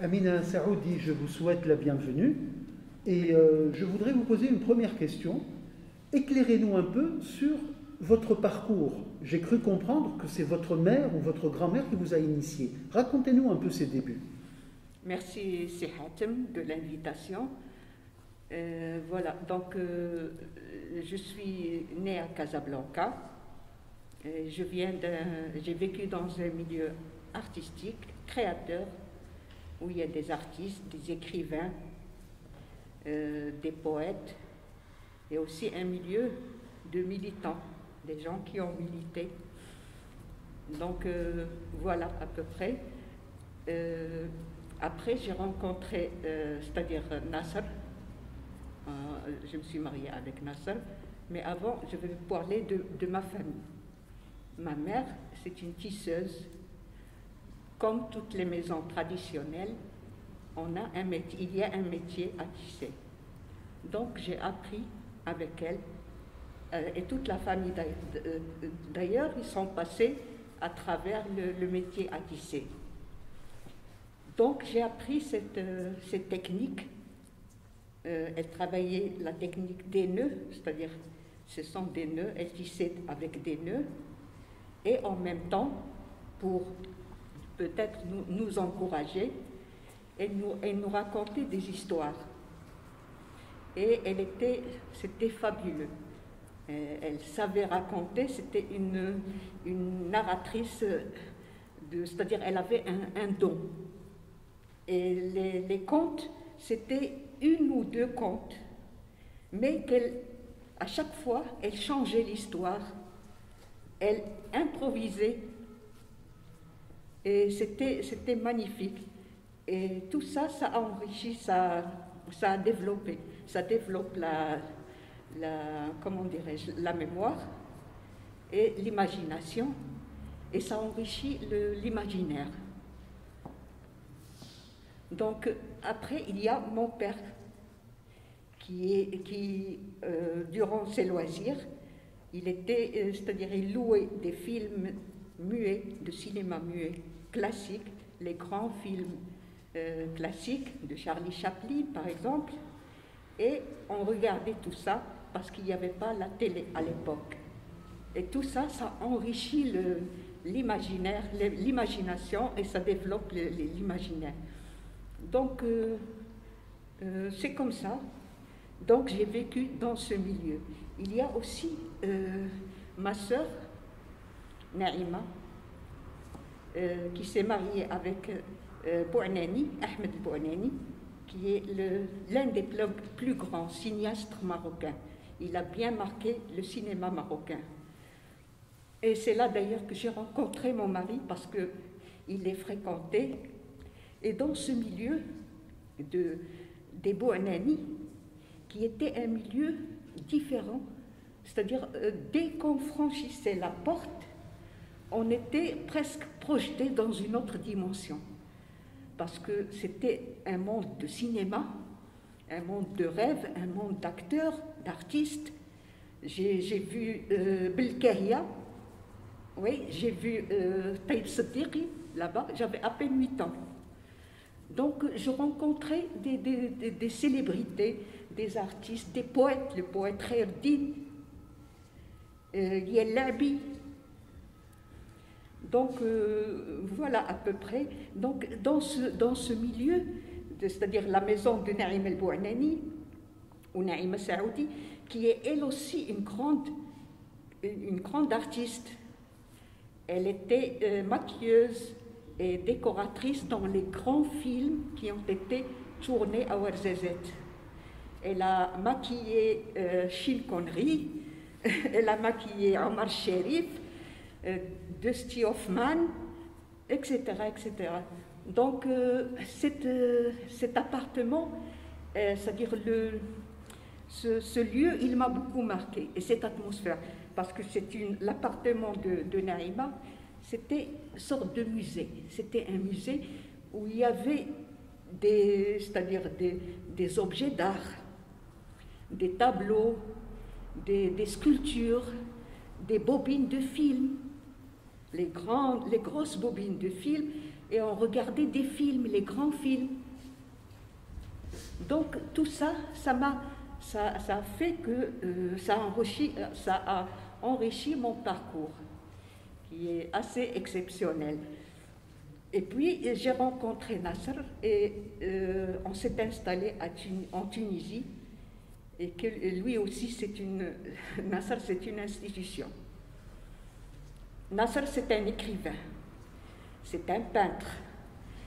Amina Saoudi, je vous souhaite la bienvenue et je voudrais vous poser une première question. Éclairez-nous un peu sur votre parcours. J'ai cru comprendre que c'est votre mère ou votre grand-mère qui vous a initié. Racontez-nous un peu ses débuts. Merci Hatem de l'invitation. Voilà, donc je suis née à Casablanca. J'ai vécu dans un milieu artistique, créateur, où il y a des artistes, des écrivains, des poètes, et aussi un milieu de militants, des gens qui ont milité. Donc voilà à peu près. Après, j'ai rencontré, c'est-à-dire Nasser. Je me suis mariée avec Nasser, mais avant, je vais vous parler de ma famille. Ma mère, c'est une tisseuse. Comme toutes les maisons traditionnelles, il y a un métier à tisser. Donc, j'ai appris avec elle, et toute la famille d'ailleurs, ils sont passés à travers le métier à tisser. Donc, j'ai appris cette technique. Elle travaillait la technique des nœuds, c'est-à-dire ce sont des nœuds, elle tissait avec des nœuds, et en même temps, pour peut-être nous encourager, elle nous racontait des histoires. Et c'était fabuleux. Elle savait raconter, c'était une narratrice, c'est-à-dire elle avait un don. Et les contes, c'était une ou deux contes, mais à chaque fois, elle changeait l'histoire, elle improvisait, et c'était magnifique. Et tout ça, ça a enrichi, ça a développé, ça développe comment dirais-je, la mémoire et l'imagination, et ça enrichit l'imaginaire. Donc, après, il y a mon père qui durant ses loisirs, c'est-à-dire il louait des films muets, de cinéma muet, classiques, les grands films classiques de Charlie Chaplin, par exemple, et on regardait tout ça parce qu'il n'y avait pas la télé à l'époque. Et tout ça, ça enrichit l'imaginaire, l'imagination, et ça développe l'imaginaire. Donc, c'est comme ça. Donc, j'ai vécu dans ce milieu. Il y a aussi ma sœur, Naïma, qui s'est mariée avec Bouanani, Ahmed Bouanani, qui est l'un des plus grands cinéastes marocains. Il a bien marqué le cinéma marocain. Et c'est là d'ailleurs que j'ai rencontré mon mari, parce qu'il les fréquentait. Et dans ce milieu des Bouanani, qui était un milieu différent, c'est-à-dire dès qu'on franchissait la porte, on était presque projeté dans une autre dimension, parce que c'était un monde de cinéma, un monde de rêve, un monde d'acteurs, d'artistes. J'ai vu Belkahia, oui, j'ai vu Taïb Siddiqui là-bas, j'avais à peine 8 ans. Donc, je rencontrais des célébrités, des artistes, des poètes, le poète Khairdine, Yellabi. Donc, voilà à peu près. Donc, dans ce milieu, c'est-à-dire la maison de Naïma El Bouanani, ou Naïma Saoudi, qui est elle aussi une grande artiste. Elle était maquilleuse et décoratrice dans les grands films qui ont été tournés à Ouarzazate. Elle a maquillé Sean Connery, elle a maquillé Omar Sharif, Dusty Hoffman, etc., etc. Donc cet appartement, c'est-à-dire ce lieu, il m'a beaucoup marqué, et cette atmosphère, parce que c'est l'appartement de Naïma, c'était une sorte de musée. C'était un musée où il y avait c'est-à-dire des objets d'art, des tableaux, des sculptures, des bobines de films, les grosses bobines de films, et on regardait des films, les grands films. Donc tout ça, ça a fait que ça a enrichi mon parcours, qui est assez exceptionnel. Et puis j'ai rencontré Nasser et on s'est installé en Tunisie, et que lui aussi Nasser c'est une institution. Nasser c'est un écrivain, c'est un peintre,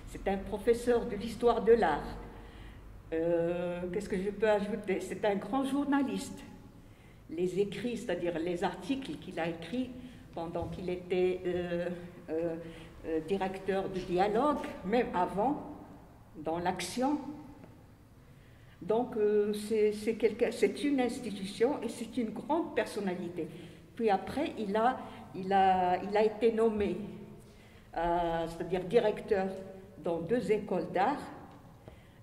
c'est un professeur de l'histoire de l'art. Qu'est-ce que je peux ajouter? C'est un grand journaliste. Les écrits, c'est-à-dire les articles qu'il a écrits pendant qu'il était directeur de Dialogue, même avant, dans l'Action. Donc c'est une institution et c'est une grande personnalité. Puis après, il a été nommé, c'est-à-dire directeur dans 2 écoles d'art,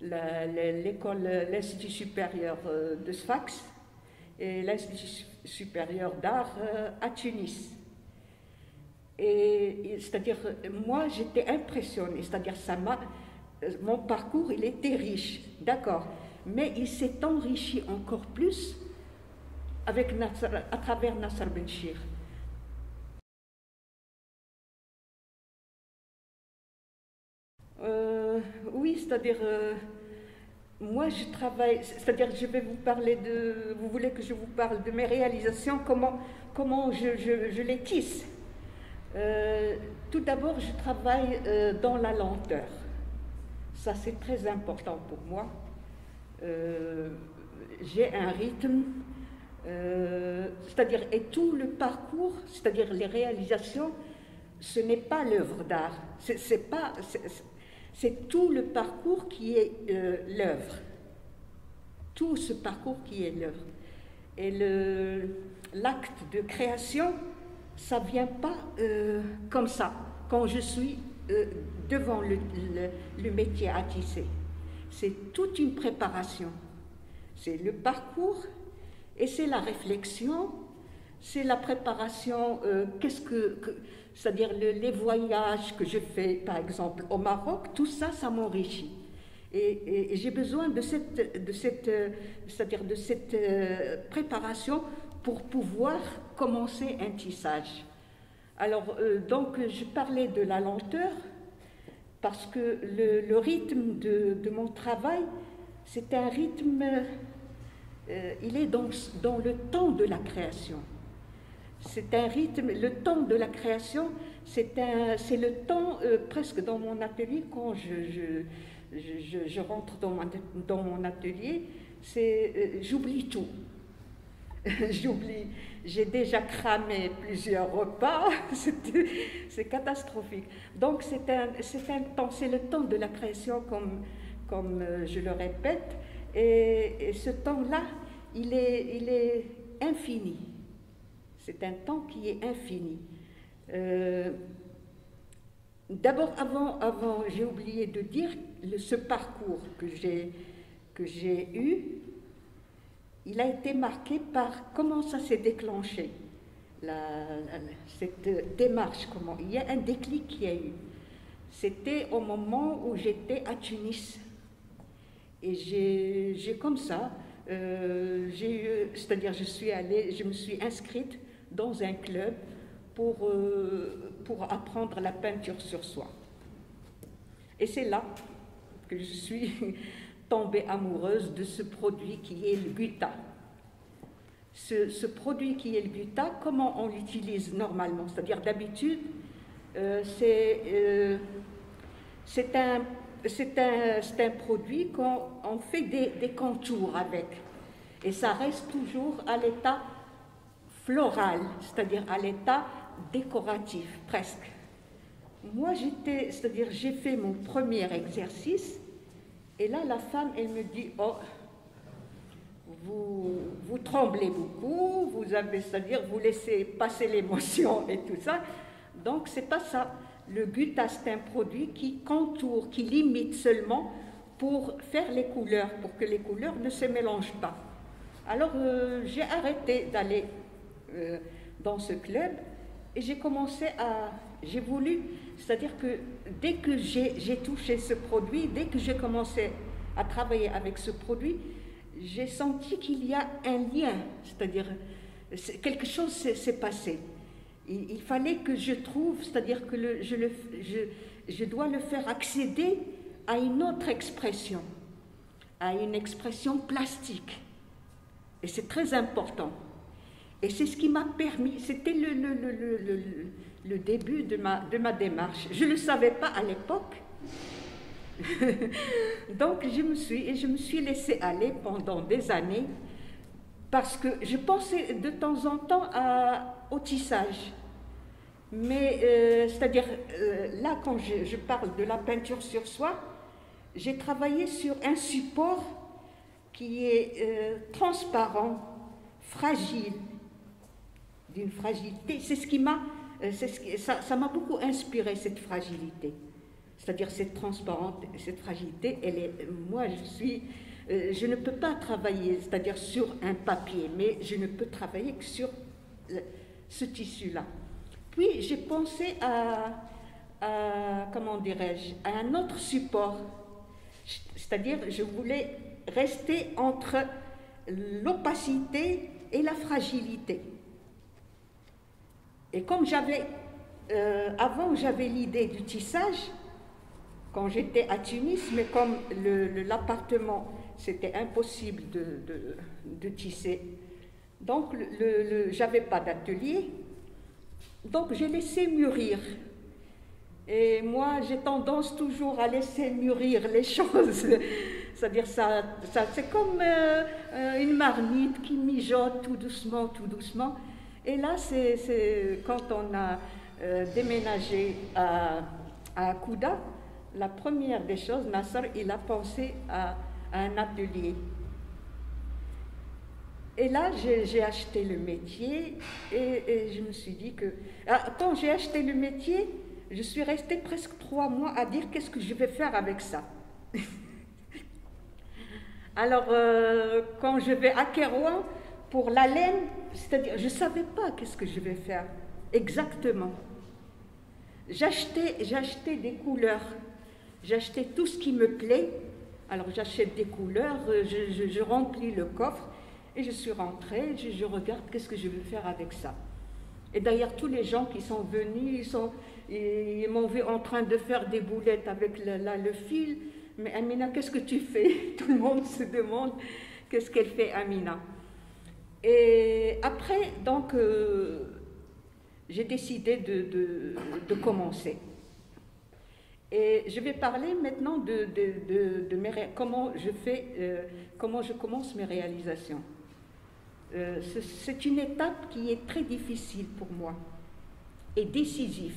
l'Institut supérieur de Sfax et l'Institut supérieur d'art à Tunis. Et c'est-à-dire, moi j'étais impressionnée, c'est-à-dire mon parcours il était riche, d'accord, mais il s'est enrichi encore plus à travers Nasser Benchir. Oui, c'est-à-dire, moi je travaille, c'est-à-dire je vais vous parler vous voulez que je vous parle de mes réalisations, comment je les tisse. Tout d'abord, je travaille dans la lenteur. Ça, c'est très important pour moi. J'ai un rythme, c'est-à-dire, et tout le parcours, c'est-à-dire les réalisations, ce n'est pas l'œuvre d'art. C'est tout le parcours qui est l'œuvre. Tout ce parcours qui est l'œuvre. Et l'acte de création, ça ne vient pas comme ça, quand je suis devant le métier à tisser. C'est toute une préparation. C'est le parcours et c'est la réflexion, c'est la préparation, c'est-à-dire les voyages que je fais, par exemple, au Maroc, tout ça, ça m'enrichit. Et j'ai besoin de cette préparation pour pouvoir commencer un tissage. Alors, donc, je parlais de la lenteur, parce que le rythme de mon travail, c'est un rythme, il est dans le temps de la création. C'est un rythme, le temps de la création, c'est le temps presque dans mon atelier, quand je rentre dans mon atelier, j'oublie tout. J'ai déjà cramé plusieurs repas, c'est catastrophique. Donc c'est le temps de la création, comme je le répète, et ce temps-là, il est infini. C'est un temps qui est infini. D'abord, avant, j'ai oublié de dire, ce parcours que j'ai eu, il a été marqué par comment ça s'est déclenché, cette démarche, il y a un déclic qui a eu. C'était au moment où j'étais à Tunis. Et j'ai comme ça, c'est-à-dire je me suis inscrite dans un club pour apprendre la peinture sur soie. Et c'est là que je suis tombée amoureuse de ce produit qui est le gutta. Ce produit qui est le gutta, comment on l'utilise normalement? C'est-à-dire d'habitude, c'est un produit qu'on fait des contours avec. Et ça reste toujours à l'état floral, c'est-à-dire à l'état décoratif, presque. Moi, c'est-à-dire j'ai fait mon premier exercice, et là, la femme, elle me dit, oh, vous tremblez beaucoup, c'est-à-dire vous laissez passer l'émotion et tout ça. Donc, c'est pas ça. Le gutta, c'est un produit qui contourne, qui limite seulement pour faire les couleurs, pour que les couleurs ne se mélangent pas. Alors, j'ai arrêté d'aller dans ce club Et j'ai voulu, c'est-à-dire que dès que j'ai touché ce produit, dès que j'ai commencé à travailler avec ce produit, j'ai senti qu'il y a un lien, c'est-à-dire quelque chose s'est passé. Il fallait que je trouve, c'est-à-dire que je dois le faire accéder à une autre expression, à une expression plastique. Et c'est très important. Et c'est ce qui m'a permis, c'était le début de ma démarche. Je ne le savais pas à l'époque. Donc je me suis laissée aller pendant des années parce que je pensais de temps en temps au tissage. Mais c'est-à-dire, là quand je parle de la peinture sur soie, j'ai travaillé sur un support qui est transparent, fragile, d'une fragilité. C'est ce qui m'a, ça m'a beaucoup inspiré, cette fragilité. C'est-à-dire cette transparence, cette fragilité, moi je ne peux pas travailler, c'est-à-dire sur un papier, mais je ne peux travailler que sur ce tissu-là. Puis j'ai pensé comment dirais-je, à un autre support, c'est-à-dire je voulais rester entre l'opacité et la fragilité. Et comme avant j'avais l'idée du tissage, quand j'étais à Tunis, mais comme l'appartement, c'était impossible de tisser, donc j'avais pas d'atelier, donc j'ai laissé mûrir. Et moi, j'ai tendance toujours à laisser mûrir les choses. C'est-à-dire, c'est comme une marmite qui mijote tout doucement, tout doucement. Et là, c'est quand on a déménagé à Kouda, la première des choses, Nasser, il a pensé à un atelier. Et là, j'ai acheté le métier et je me suis dit que... quand j'ai acheté le métier, je suis restée presque 3 mois à dire qu'est-ce que je vais faire avec ça. Alors, quand je vais à Kérouan, pour la laine, c'est-à-dire, je ne savais pas qu'est-ce que je vais faire exactement. J'achetais des couleurs, j'achetais tout ce qui me plaît. Alors, j'achète des couleurs, je remplis le coffre et je suis rentrée, je regarde qu'est-ce que je vais faire avec ça. Et d'ailleurs, tous les gens qui sont venus, ils m'ont vu en train de faire des boulettes avec le fil. Mais Amina, qu'est-ce que tu fais? Tout le monde se demande qu'est-ce qu'elle fait, Amina. Et après, donc, j'ai décidé de commencer. Et je vais parler maintenant de comment je commence mes réalisations. C'est une étape qui est très difficile pour moi et décisive,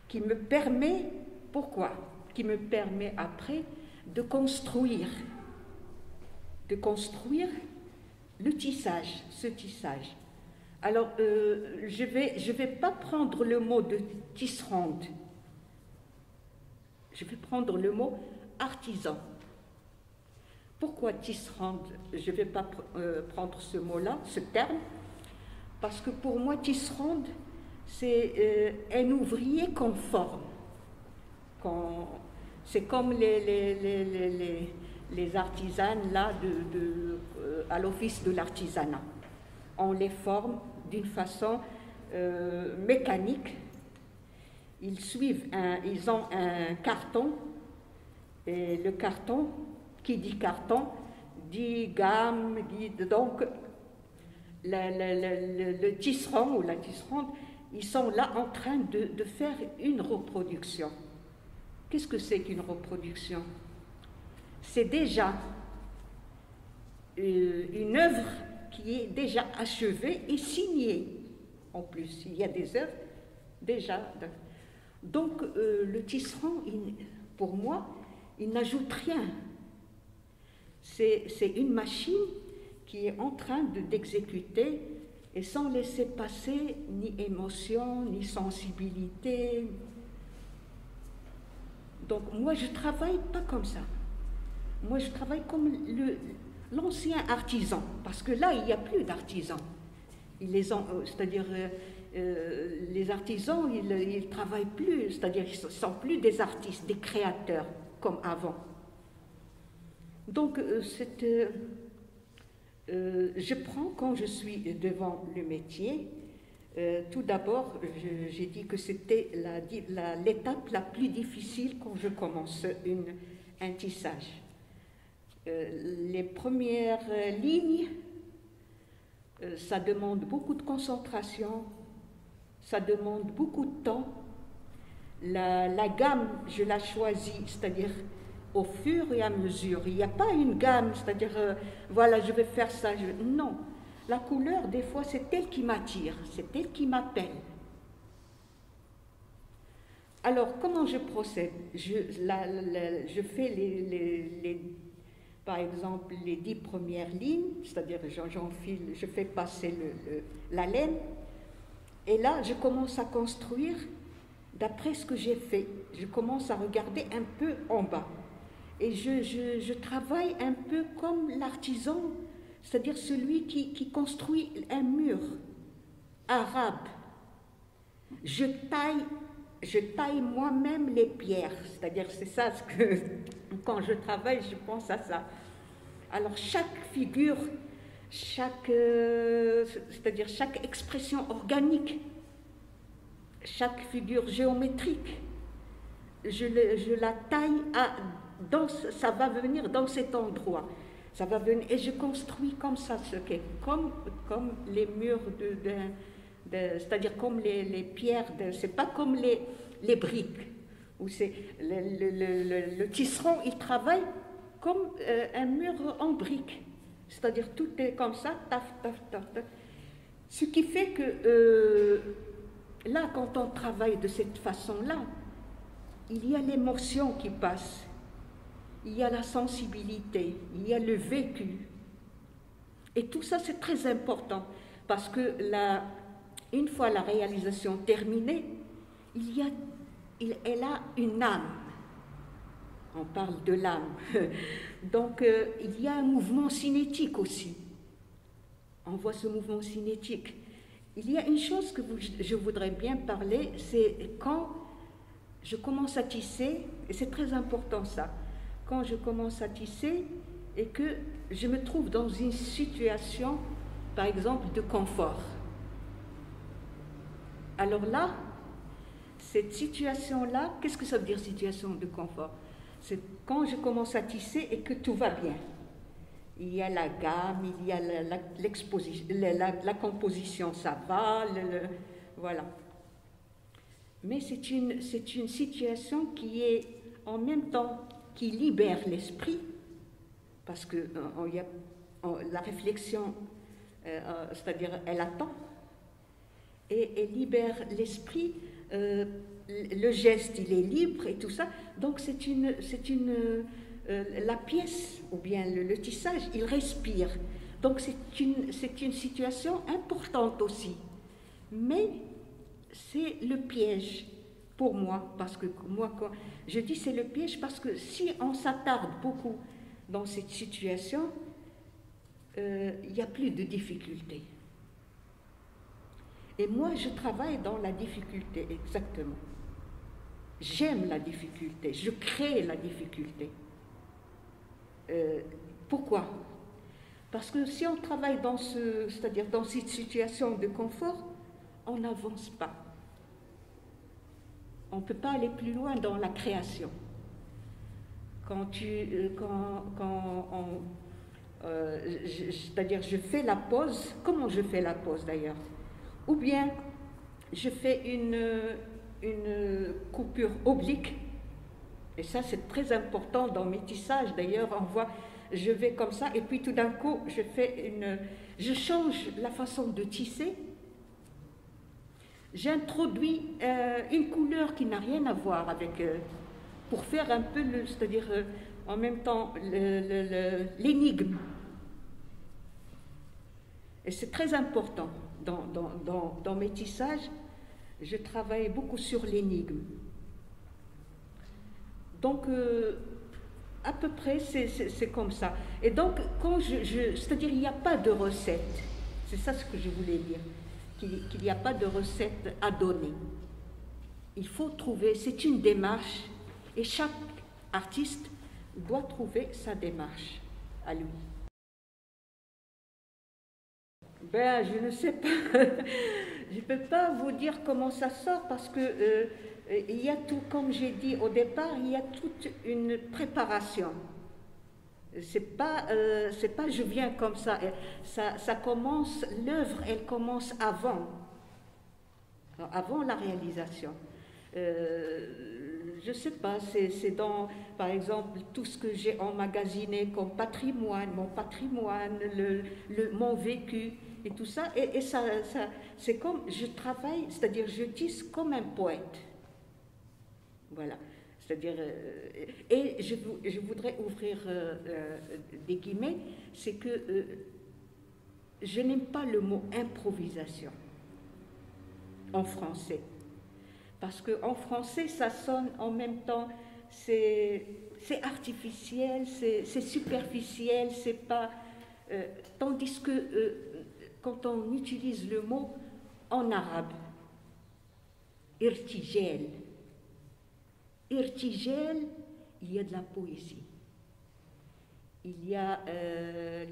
qui me permet, pourquoi? Qui me permet après de construire le tissage, ce tissage. Alors, je vais pas prendre le mot de tisserande, je vais prendre le mot artisan. Pourquoi tisserande? Je ne vais pas prendre ce mot-là, ce terme, parce que pour moi, tisserande, c'est un ouvrier conforme. C'est comme les artisanes là à l'office de l'artisanat. On les forme d'une façon mécanique. Ils ont un carton, et le carton, qui dit carton, dit gamme, donc le tisserand ou la tisserande, ils sont là en train de faire une reproduction. Qu'est-ce que c'est qu'une reproduction? C'est déjà une œuvre qui est déjà achevée et signée. En plus, il y a des œuvres déjà. Donc, le tisserand, pour moi, il n'ajoute rien. C'est une machine qui est en train d'exécuter et sans laisser passer ni émotion, ni sensibilité. Donc moi je ne travaille pas comme ça. Moi je travaille comme l'ancien artisan, parce que là il n'y a plus d'artisans. C'est-à-dire les artisans, ils travaillent plus, c'est-à-dire qu'ils ne sont plus des artistes, des créateurs, comme avant. Donc, je prends, quand je suis devant le métier, tout d'abord, j'ai dit que c'était l'étape la plus difficile quand je commence un tissage. Les premières lignes, ça demande beaucoup de concentration, ça demande beaucoup de temps. La gamme, je la choisis, c'est-à-dire au fur et à mesure. Il n'y a pas une gamme, c'est-à-dire, voilà, je vais faire ça. Non, la couleur, des fois, c'est elle qui m'attire, c'est elle qui m'appelle. Alors, comment je procède? Je fais par exemple, les 10 premières lignes, c'est-à-dire j'enfile, je fais passer la laine, et là, je commence à construire d'après ce que j'ai fait. Je commence à regarder un peu en bas. Et je travaille un peu comme l'artisan, c'est-à-dire celui qui construit un mur arabe. Je taille moi-même les pierres, c'est-à-dire c'est ça ce que, quand je travaille, je pense à ça. Alors chaque figure, c'est-à-dire chaque expression organique, chaque figure géométrique, je la taille ça va venir dans cet endroit. Ça va venir, et je construis comme ça ce qu'est, comme les murs c'est-à-dire comme les pierres, c'est pas comme les briques, où c'est le tisserand, il travaille comme un mur en briques, c'est-à-dire tout est comme ça, taf, taf, taf, taf. Ce qui fait que là, quand on travaille de cette façon-là, il y a l'émotion qui passe, il y a la sensibilité, il y a le vécu. Et tout ça, c'est très important, parce que une fois la réalisation terminée, elle a une âme. On parle de l'âme. Donc, il y a un mouvement cinétique aussi. On voit ce mouvement cinétique. Il y a une chose que je voudrais bien parler, c'est quand je commence à tisser, et c'est très important ça, quand je commence à tisser et que je me trouve dans une situation, par exemple, de confort. Alors là, cette situation-là, qu'est-ce que ça veut dire situation de confort? C'est quand je commence à tisser et que tout va bien. Il y a la gamme, il y a la composition, ça va, voilà. Mais c'est une situation qui est en même temps qui libère l'esprit, parce que la réflexion, c'est-à-dire elle attend, et elle libère l'esprit. Le geste, il est libre et tout ça. Donc la pièce ou bien le tissage, il respire. Donc c'est une situation importante aussi. Mais c'est le piège pour moi, parce que moi, quand je dis c'est le piège, parce que si on s'attarde beaucoup dans cette situation, il n'y a plus de difficulté. Et moi, je travaille dans la difficulté, exactement. J'aime la difficulté, je crée la difficulté. Pourquoi? Parce que si on travaille c'est-à-dire dans cette situation de confort, on n'avance pas. On ne peut pas aller plus loin dans la création. C'est-à-dire je fais la pose, comment je fais la pose d'ailleurs? Ou bien je fais une coupure oblique, et ça c'est très important dans mes tissages. D'ailleurs on voit, je vais comme ça et puis tout d'un coup je change la façon de tisser, j'introduis une couleur qui n'a rien à voir avec, pour faire un peu c'est-à-dire en même temps l'énigme. Et c'est très important. Dans mes tissages, je travaille beaucoup sur l'énigme. Donc, à peu près, c'est comme ça. Et donc, c'est-à-dire, il n'y a pas de recette. C'est ça ce que je voulais dire. qu'il n'y a pas de recette à donner. Il faut trouver, c'est une démarche, et chaque artiste doit trouver sa démarche à lui. Ben, je ne sais pas, je ne peux pas vous dire comment ça sort parce que il y a tout, comme j'ai dit au départ, il y a toute une préparation. C'est pas je viens comme ça. Ça commence, l'œuvre, elle commence avant la réalisation. Je sais pas, c'est dans, par exemple, tout ce que j'ai emmagasiné comme patrimoine, mon patrimoine, mon vécu et tout ça. Et ça c'est comme, je travaille, c'est-à-dire je tisse comme un poète. Voilà. C'est-à-dire, et je voudrais ouvrir des guillemets, c'est que je n'aime pas le mot improvisation en français. Parce qu'en français, ça sonne en même temps, c'est artificiel, c'est superficiel, c'est pas... tandis que quand on utilise le mot en arabe, irtijel, il y a de la poésie, il y a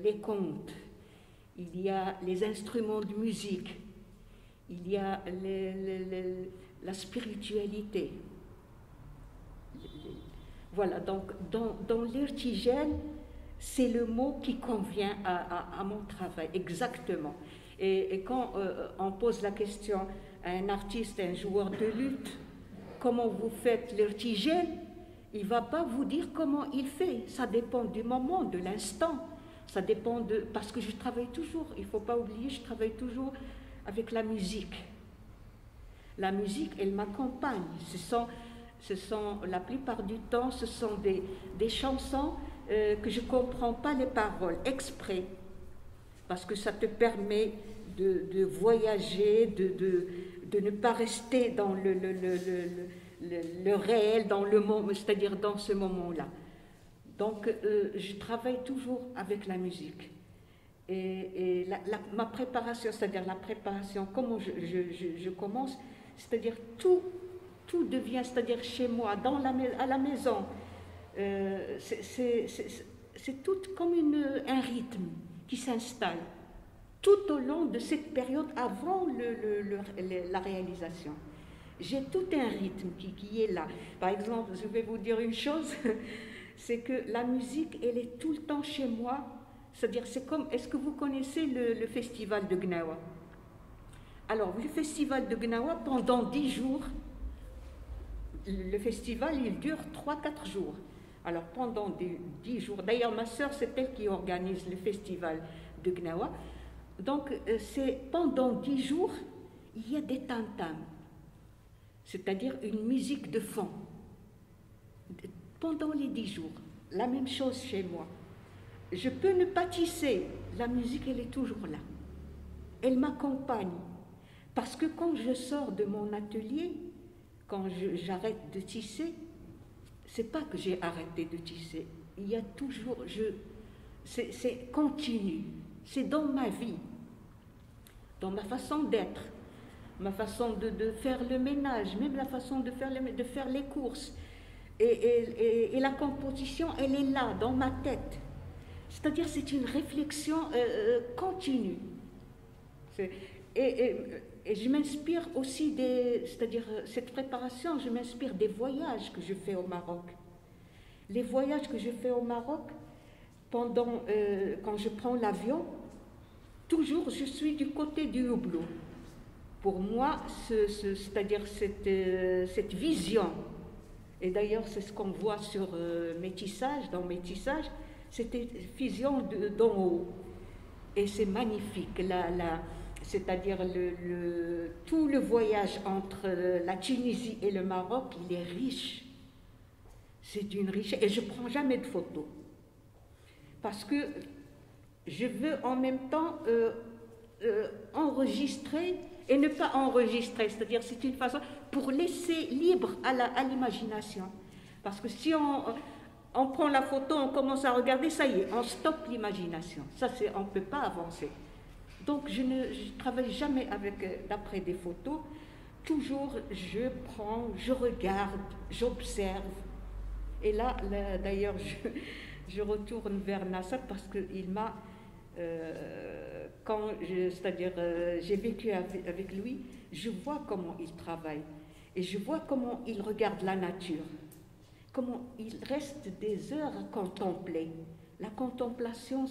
les contes, il y a les instruments de musique, il y a la spiritualité. Voilà, donc dans l'irtijel, c'est le mot qui convient à mon travail, exactement. Et quand on pose la question à un artiste, un joueur de lutte, comment vous faites l'irtijel, il ne va pas vous dire comment il fait. Ça dépend du moment, de l'instant. Ça dépend de... Parce que je travaille toujours, il ne faut pas oublier, je travaille toujours avec la musique. La musique, elle m'accompagne. Ce sont, la plupart du temps, ce sont des chansons que je ne comprends pas les paroles, exprès. Parce que ça te permet de voyager, de ne pas rester dans le réel, dans le moment, c'est-à-dire dans ce moment-là. Donc, je travaille toujours avec la musique. Et ma préparation, c'est-à-dire la préparation, comment je commence, c'est-à-dire tout devient, c'est-à-dire chez moi, à la maison, c'est tout comme un rythme qui s'installe tout au long de cette période avant la réalisation. J'ai tout un rythme qui est là. Par exemple, je vais vous dire une chose, c'est que la musique, elle est tout le temps chez moi. C'est-à-dire, c'est comme, est-ce que vous connaissez le festival de Gnawa? Alors, le festival de Gnawa, pendant 10 jours, le festival, il dure 3-4 jours. Alors, pendant 10 jours, d'ailleurs, ma sœur, c'est elle qui organise le festival de Gnawa. Donc, c'est pendant 10 jours, il y a des tam-tams, c'est-à-dire une musique de fond. Pendant les 10 jours, la même chose chez moi. Je peux ne pas tisser, la musique, elle est toujours là. Elle m'accompagne. Parce que quand je sors de mon atelier, quand j'arrête de tisser, c'est pas que j'ai arrêté de tisser. Il y a toujours, c'est continu. C'est dans ma vie, dans ma façon d'être, ma façon de faire le ménage, même la façon de faire les courses. Et la composition, elle est là, dans ma tête. C'est-à-dire, c'est une réflexion continue. Et je m'inspire aussi c'est-à-dire, cette préparation, je m'inspire des voyages que je fais au Maroc. Les voyages que je fais au Maroc, quand je prends l'avion, toujours je suis du côté du hublot. Pour moi, c'est-à-dire cette vision, et d'ailleurs c'est ce qu'on voit sur Métissage, dans Métissage, cette vision d'en haut. Et c'est magnifique, c'est-à-dire tout le voyage entre la Tunisie et le Maroc, il est riche. C'est d'une richesse, et je ne prends jamais de photos. Parce que je veux en même temps enregistrer et ne pas enregistrer, c'est-à-dire c'est une façon pour laisser libre à l'imagination. Parce que si on prend la photo, on commence à regarder, ça y est, on stoppe l'imagination. Ça, on ne peut pas avancer. Donc je ne travaille jamais d'après des photos. Toujours je prends, je regarde, j'observe. Et là d'ailleurs, je retourne vers Nasser parce qu'il m'a, c'est-à-dire j'ai vécu avec lui, je vois comment il travaille et je vois comment il regarde la nature, comment il reste des heures à contempler. La contemplation,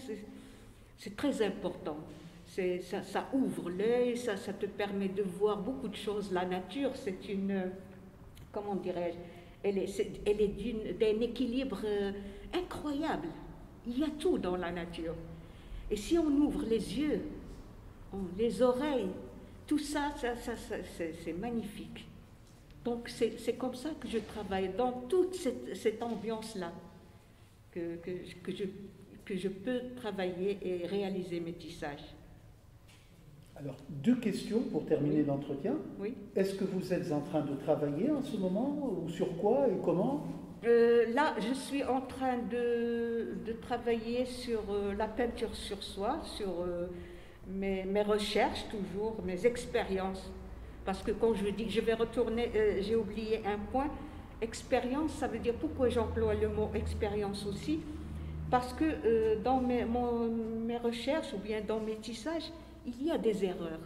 c'est très important. Ça ouvre l'œil, ça te permet de voir beaucoup de choses. La nature, c'est une, comment dirais-je, elle est d'un équilibre incroyable. Il y a tout dans la nature. Et si on ouvre les yeux, les oreilles, tout ça, c'est magnifique. Donc c'est comme ça que je travaille, dans toute cette ambiance-là, que je peux travailler et réaliser mes tissages. Alors, 2 questions pour terminer l'entretien. Oui. Est-ce que vous êtes en train de travailler en ce moment, ou sur quoi et comment? Là, je suis en train de travailler sur la peinture sur soie, sur mes recherches toujours, mes expériences. Parce que quand je dis que je vais retourner, j'ai oublié un point. Expérience, ça veut dire, pourquoi j'emploie le mot expérience aussi? Parce que dans mes recherches ou bien dans mes tissages, il y a des erreurs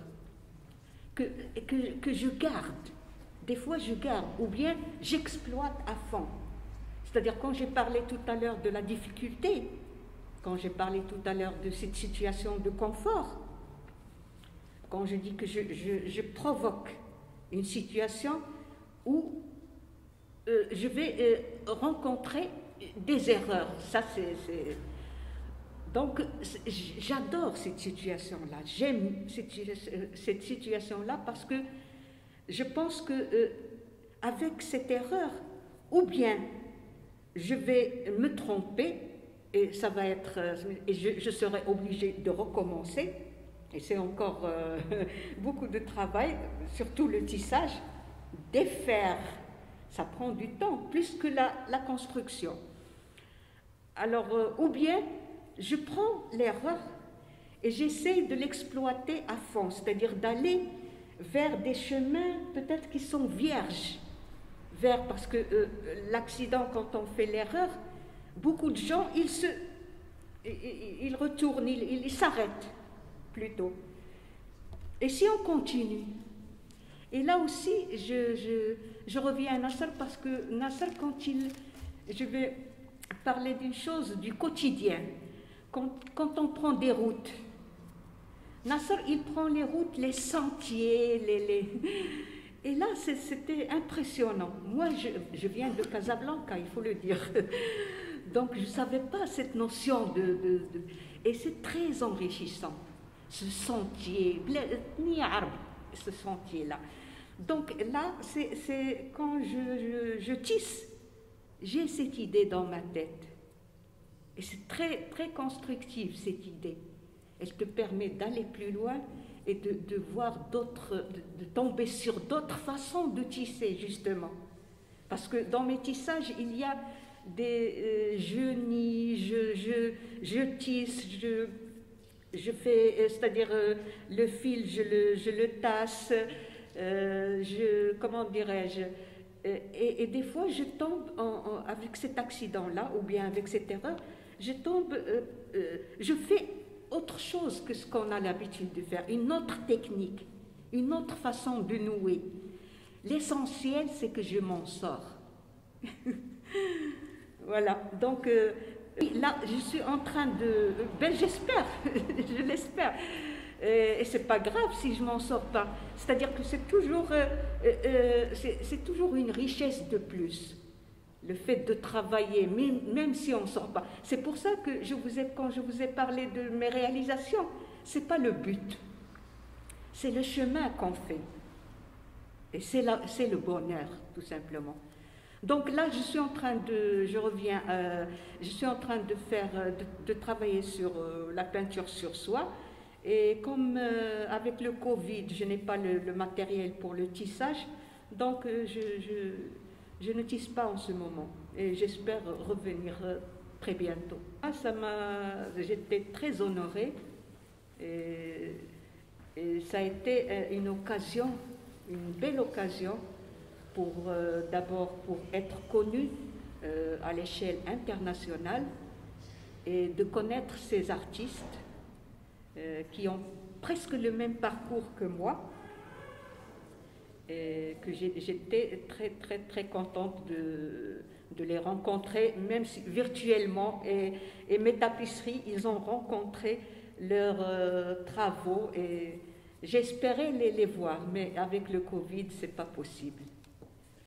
que je garde. Des fois, je garde ou bien j'exploite à fond. C'est-à-dire, quand j'ai parlé tout à l'heure de la difficulté, quand j'ai parlé tout à l'heure de cette situation de confort, quand je dis que je provoque une situation où je vais rencontrer des erreurs. Ça, Donc, j'adore cette situation-là. J'aime cette situation-là parce que je pense que avec cette erreur, ou bien je vais me tromper et ça va être, et je serai obligée de recommencer. Et c'est encore beaucoup de travail, surtout le tissage, défaire. Ça prend du temps, plus que la construction. Alors, ou bien je prends l'erreur et j'essaie de l'exploiter à fond, c'est-à-dire d'aller vers des chemins peut-être qui sont vierges, parce que l'accident, quand on fait l'erreur, beaucoup de gens, ils retournent, ils s'arrêtent plutôt. Et si on continue, et là aussi, je reviens à Nasser parce que Nasser, je vais parler d'une chose du quotidien. Quand on prend des routes, Nasser, il prend les routes, les sentiers, et là, c'était impressionnant. Moi, je viens de Casablanca, il faut le dire. Donc, je ne savais pas cette notion et c'est très enrichissant, ce sentier, ce sentier-là. Donc là, c'est quand je tisse, j'ai cette idée dans ma tête. Et c'est très, très constructif, cette idée. Elle te permet d'aller plus loin et de voir de tomber sur d'autres façons de tisser, justement. Parce que dans mes tissages, il y a des je nie, je tisse, je fais, c'est-à-dire le fil, je le tasse, comment dirais-je, et des fois je tombe avec cet accident-là, ou bien avec cette erreur, je fais autre chose que ce qu'on a l'habitude de faire, une autre technique, une autre façon de nouer. L'essentiel, c'est que je m'en sors. Voilà, donc là, je suis en train j'espère, je l'espère. Et c'est pas grave si je m'en sors pas. C'est-à-dire que c'est toujours une richesse de plus. Le fait de travailler, même si on ne sort pas. C'est pour ça que quand je vous ai parlé de mes réalisations, ce n'est pas le but. C'est le chemin qu'on fait. Et c'est le bonheur, tout simplement. Donc là, je suis en train de travailler sur la peinture sur soie. Et comme avec le Covid, je n'ai pas le matériel pour le tissage, donc je ne tisse pas en ce moment et j'espère revenir très bientôt. J'étais très honorée et Et ça a été une occasion, une belle occasion pour d'abord pour être connu à l'échelle internationale et de connaître ces artistes qui ont presque le même parcours que moi, et que j'étais très très très contente de les rencontrer, même si virtuellement, et mes tapisseries, ils ont rencontré leurs travaux, et j'espérais les voir, mais avec le Covid, c'est pas possible.